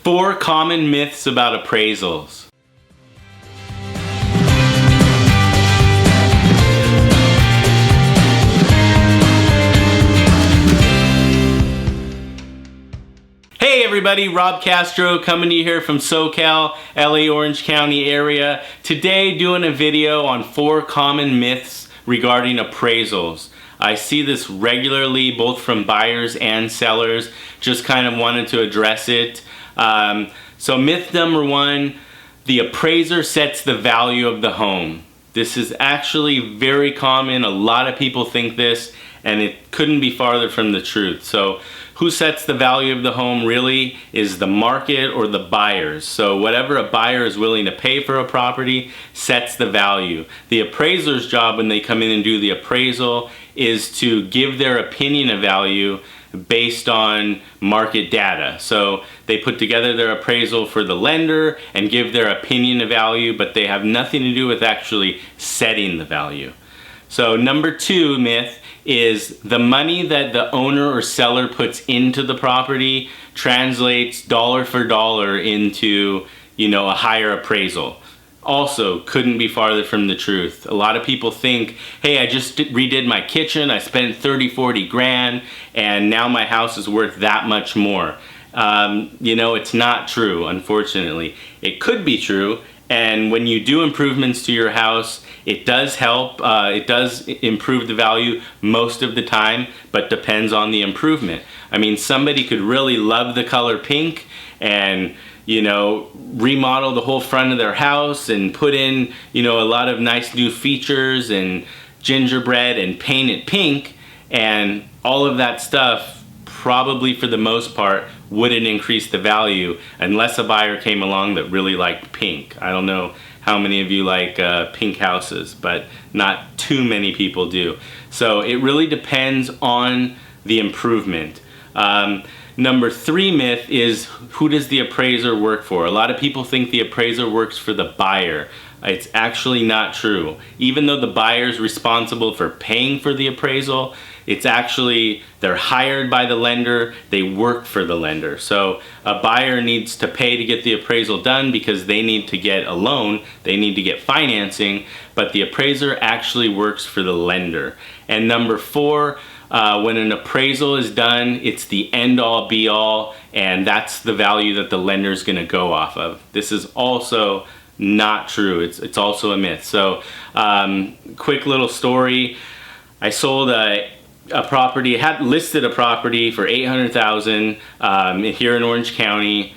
4 common myths about appraisals. Hey everybody, Rob Castro coming to you here from SoCal, LA Orange County area. Today doing a video on 4 common myths regarding appraisals. I see this regularly both from buyers and sellers. Just kind of wanted to address it. So myth number 1, the appraiser sets the value of the home. This is actually very common. A lot of people think this, and it couldn't be farther from the truth. So who sets the value of the home really is the market or the buyers. So whatever a buyer is willing to pay for a property sets the value. The appraiser's job when they come in and do the appraisal is to give their opinion of value based on market data. So they put together their appraisal for the lender and give their opinion of value, but they have nothing to do with actually setting the value. So number 2 myth is the money that the owner or seller puts into the property translates dollar for dollar into, a higher appraisal. Also, couldn't be farther from the truth. A lot of people think, hey, I just redid my kitchen, I spent 30-40 grand, and now my house is worth that much more. It's not true, unfortunately. It could be true, and when you do improvements to your house, it does help, it does improve the value most of the time, but depends on the improvement. I mean, somebody could really love the color pink and remodel the whole front of their house and put in, a lot of nice new features and gingerbread and paint it pink, and all of that stuff probably for the most part wouldn't increase the value unless a buyer came along that really liked pink. I don't know how many of you like pink houses, but not too many people do. So it really depends on the improvement. Number 3 myth is, who does the appraiser work for? A lot of people think the appraiser works for the buyer. It's actually not true. Even though the buyer is responsible for paying for the appraisal, it's actually, they're hired by the lender, they work for the lender. So a buyer needs to pay to get the appraisal done because they need to get a loan, they need to get financing, but the appraiser actually works for the lender. And number 4, when an appraisal is done, it's the end-all be-all, and that's the value that the lender is going to go off of. This is also not true. It's also a myth. So quick little story. I sold a property, had listed a property for $800,000 here in Orange County.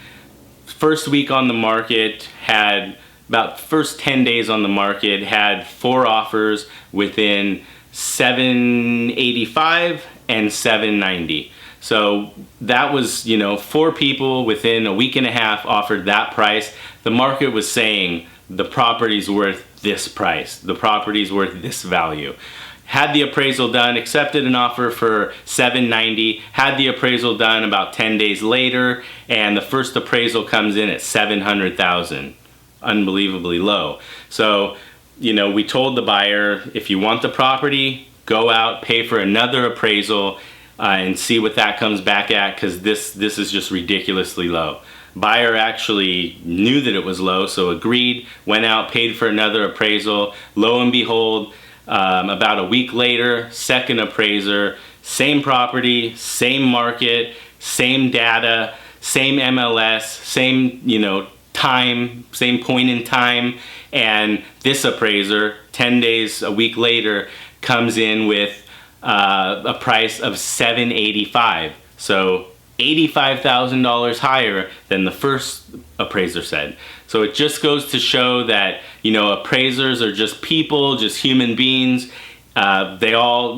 First week on the market, had about first 10 days on the market, had 4 offers within $785 and $790. So that was, 4 people within a week and a half offered that price. The market was saying the property's worth this price, the property's worth this value. Had the appraisal done, accepted an offer for $790, had the appraisal done about 10 days later, and the first appraisal comes in at $700,000. Unbelievably low. So, we told the buyer, if you want the property, go out, pay for another appraisal, and see what that comes back at, because this is just ridiculously low. Buyer actually knew that it was low, so agreed, went out, paid for another appraisal. Lo and behold, about a week later, second appraiser, same property, same market, same data, same MLS, same, time, same point in time, and this appraiser, 10 days, a week later, comes in with a price of $785. So $85,000 higher than the first appraiser said. So it just goes to show that, appraisers are just people, just human beings. They all,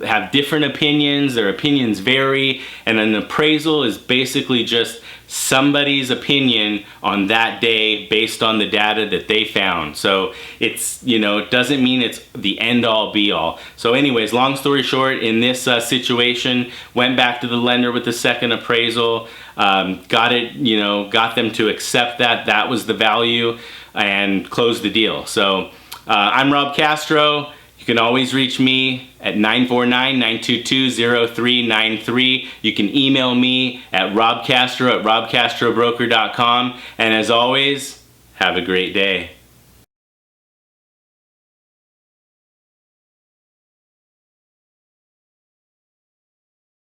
have different opinions. Their opinions vary. And an appraisal is basically just somebody's opinion on that day based on the data that they found. So it's, it doesn't mean it's the end all be all. So anyways, long story short, in this situation, went back to the lender with the second appraisal, got them to accept that was the value, and closed the deal. So I'm Rob Castro. You can always reach me at 949-922-0393. You can email me at robcastro@robcastrobroker.com. And as always, have a great day.